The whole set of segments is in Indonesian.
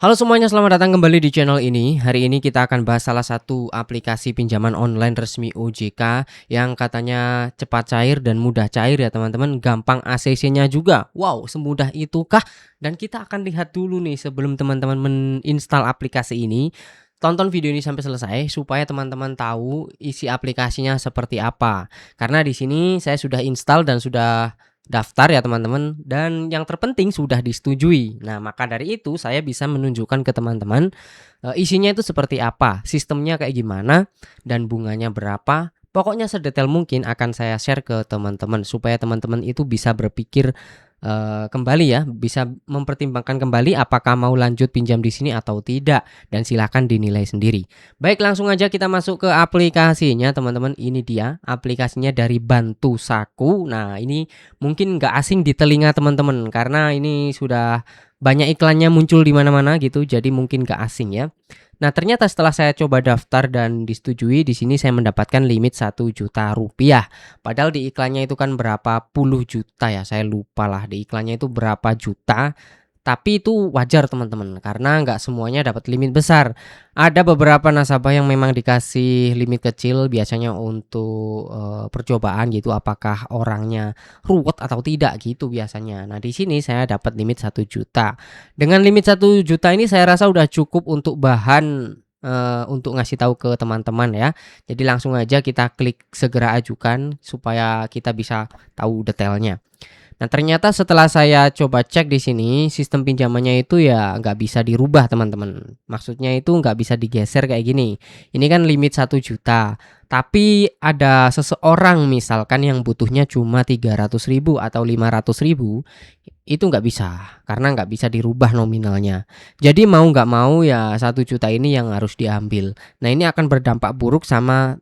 Halo semuanya, selamat datang kembali di channel ini. Hari ini kita akan bahas salah satu aplikasi pinjaman online resmi OJK yang katanya cepat cair dan mudah cair ya teman-teman, gampang ACC-nya juga. Wow, semudah itukah? Dan kita akan lihat dulu nih sebelum teman-teman menginstal aplikasi ini. Tonton video ini sampai selesai supaya teman-teman tahu isi aplikasinya seperti apa. Karena di sini saya sudah install dan sudah daftar ya teman-teman, dan yang terpenting sudah disetujui. Nah, maka dari itu saya bisa menunjukkan ke teman-teman isinya itu seperti apa, sistemnya kayak gimana, dan bunganya berapa. Pokoknya sedetail mungkin akan saya share ke teman-teman supaya teman-teman itu bisa berpikir kembali ya, bisa mempertimbangkan kembali apakah mau lanjut pinjam di sini atau tidak, dan silahkan dinilai sendiri. Baik, langsung aja kita masuk ke aplikasinya teman-teman. Ini dia aplikasinya dari Bantu Saku. Nah, ini mungkin nggak asing di telinga teman-teman karena ini sudah banyak iklannya muncul di mana-mana gitu, jadi mungkin nggak asing ya. Nah, ternyata setelah saya coba daftar dan disetujui, di sini saya mendapatkan limit 1 juta rupiah. Padahal di iklannya itu kan berapa puluh juta ya, saya lupa lah di iklannya itu berapa juta. Tapi itu wajar teman-teman, karena nggak semuanya dapat limit besar. Ada beberapa nasabah yang memang dikasih limit kecil, biasanya untuk percobaan gitu, apakah orangnya ruwet atau tidak gitu biasanya. Nah, di sini saya dapat limit 1 juta. Dengan limit 1 juta ini saya rasa udah cukup untuk bahan untuk ngasih tahu ke teman-teman ya. Jadi langsung aja kita klik segera ajukan supaya kita bisa tahu detailnya. Nah, ternyata setelah saya coba cek di sini, sistem pinjamannya itu ya nggak bisa dirubah teman-teman. Maksudnya itu nggak bisa digeser kayak gini. Ini kan limit 1 juta. Tapi ada seseorang misalkan yang butuhnya cuma 300.000 atau 500.000, itu nggak bisa. Karena nggak bisa dirubah nominalnya. Jadi mau nggak mau ya 1 juta ini yang harus diambil. Nah, ini akan berdampak buruk sama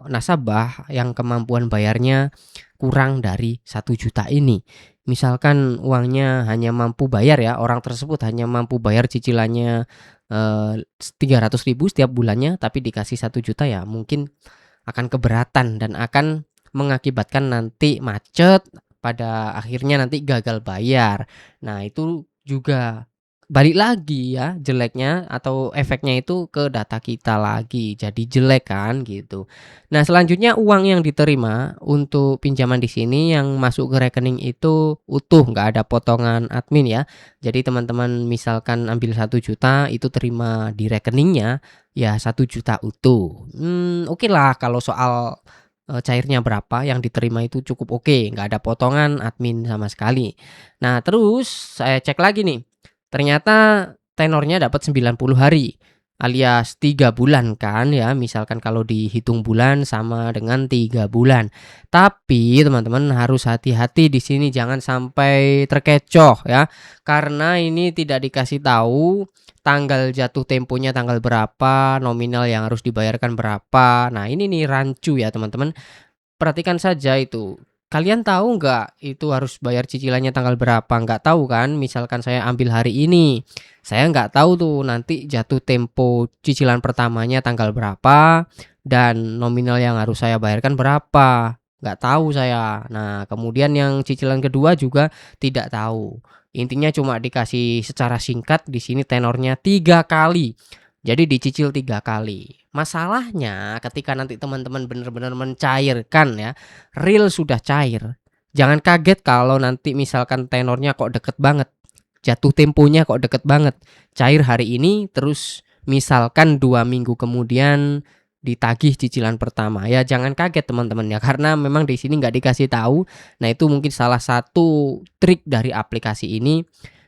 nasabah yang kemampuan bayarnya kurang dari 1 juta ini. Misalkan uangnya hanya mampu bayar ya, orang tersebut hanya mampu bayar cicilannya 300.000 setiap bulannya, tapi dikasih 1 juta, ya mungkin akan keberatan dan akan mengakibatkan nanti macet, pada akhirnya nanti gagal bayar. Nah, itu juga balik lagi ya jeleknya atau efeknya itu ke data kita lagi, jadi jelek kan gitu. Nah, selanjutnya uang yang diterima untuk pinjaman di sini yang masuk ke rekening itu utuh, nggak ada potongan admin ya. Jadi teman-teman misalkan ambil 1 juta, itu terima di rekeningnya ya 1 juta utuh. Oke lah kalau soal cairnya berapa yang diterima itu cukup oke, nggak ada potongan admin sama sekali. Nah, terus saya cek lagi nih, ternyata tenornya dapat 90 hari alias 3 bulan kan ya, misalkan kalau dihitung bulan sama dengan 3 bulan. Tapi teman-teman harus hati-hati di sini jangan sampai terkecoh ya, karena ini tidak dikasih tahu tanggal jatuh temponya tanggal berapa, nominal yang harus dibayarkan berapa. Nah, ini nih rancu ya teman-teman. Perhatikan saja itu. Kalian tahu nggak itu harus bayar cicilannya tanggal berapa? Nggak tahu kan? Misalkan saya ambil hari ini, saya nggak tahu tuh nanti jatuh tempo cicilan pertamanya tanggal berapa dan nominal yang harus saya bayarkan berapa. Nggak tahu saya. Nah, kemudian yang cicilan kedua juga tidak tahu. Intinya cuma dikasih secara singkat di sini tenornya 3 kali. Jadi dicicil 3 kali. Masalahnya ketika nanti teman-teman benar-benar mencairkan ya, real sudah cair. Jangan kaget kalau nanti misalkan tenornya kok deket banget. Jatuh temponya kok deket banget. Cair hari ini terus misalkan 2 minggu kemudian ditagih cicilan pertama. Ya jangan kaget teman-teman ya, karena memang di sini nggak dikasih tahu. Nah, itu mungkin salah satu trik dari aplikasi ini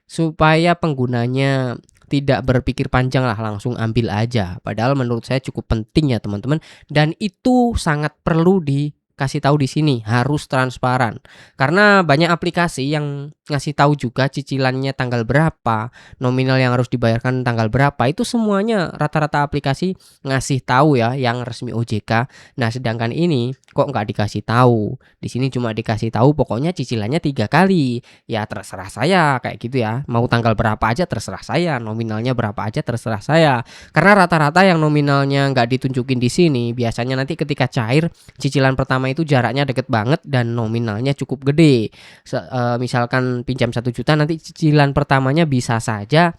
supaya penggunanya tidak berpikir panjang lah, langsung ambil aja. Padahal menurut saya cukup penting ya teman-teman, dan itu sangat perlu dikasih tahu di sini, harus transparan. Karena banyak aplikasi yang ngasih tahu juga cicilannya tanggal berapa, nominal yang harus dibayarkan tanggal berapa, itu semuanya rata-rata aplikasi ngasih tahu ya yang resmi OJK. Nah, sedangkan ini kok nggak dikasih tahu. Di sini cuma dikasih tahu pokoknya cicilannya 3 kali. Ya terserah saya kayak gitu ya. Mau tanggal berapa aja terserah saya, nominalnya berapa aja terserah saya. Karena rata-rata yang nominalnya nggak ditunjukin di sini, biasanya nanti ketika cair cicilan pertama itu jaraknya deket banget dan nominalnya cukup gede. Misalkan pinjam 1 juta, nanti cicilan pertamanya bisa saja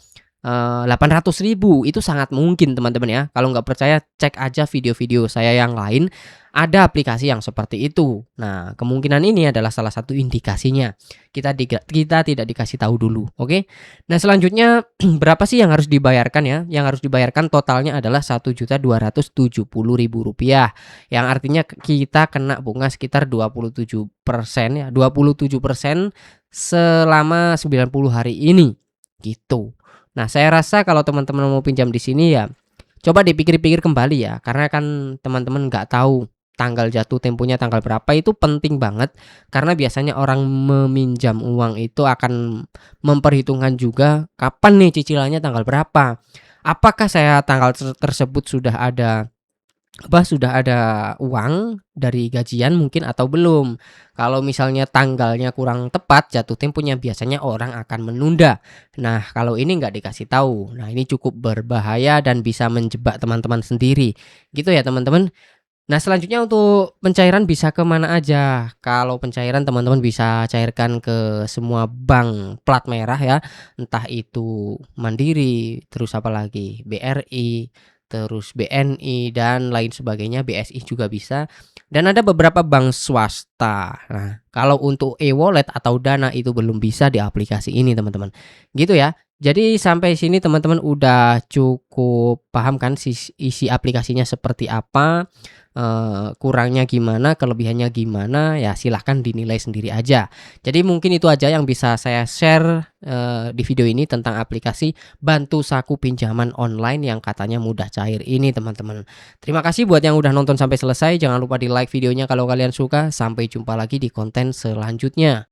800.000 itu sangat mungkin teman-teman ya. Kalau nggak percaya cek aja video-video saya yang lain, ada aplikasi yang seperti itu. Nah, kemungkinan ini adalah salah satu indikasinya. Kita tidak dikasih tahu dulu, oke? Nah, selanjutnya berapa sih yang harus dibayarkan ya? Yang harus dibayarkan totalnya adalah Rp1.270.000, yang artinya kita kena bunga sekitar 27% ya, 27% selama 90 hari ini, gitu. Nah, saya rasa kalau teman-teman mau pinjam di sini ya, coba dipikir-pikir kembali ya, karena kan teman-teman nggak tahu tanggal jatuh temponya tanggal berapa, itu penting banget. Karena biasanya orang meminjam uang itu akan memperhitungkan juga kapan nih cicilannya tanggal berapa. Apakah saya tanggal tersebut sudah ada uang dari gajian mungkin atau belum. Kalau misalnya tanggalnya kurang tepat jatuh temponya, biasanya orang akan menunda. Nah, kalau ini nggak dikasih tahu, nah ini cukup berbahaya dan bisa menjebak teman-teman sendiri. Gitu ya teman-teman. Nah, selanjutnya untuk pencairan bisa ke mana aja? Kalau pencairan teman-teman bisa cairkan ke semua bank plat merah ya, entah itu Mandiri, terus apa lagi, BRI, terus BNI dan lain sebagainya, BSI juga bisa. Dan ada beberapa bank swasta. Nah, kalau untuk e-wallet atau Dana itu belum bisa di aplikasi ini, teman-teman. Gitu ya. Jadi sampai sini teman-teman udah cukup paham kan isi aplikasinya seperti apa, kurangnya gimana, kelebihannya gimana, ya silahkan dinilai sendiri aja. Jadi mungkin itu aja yang bisa saya share, di video ini tentang aplikasi bantu saku pinjaman online yang katanya mudah cair ini, teman-teman. Terima kasih buat yang udah nonton sampai selesai, jangan lupa di-like videonya kalau kalian suka. Sampai jumpa lagi di konten selanjutnya.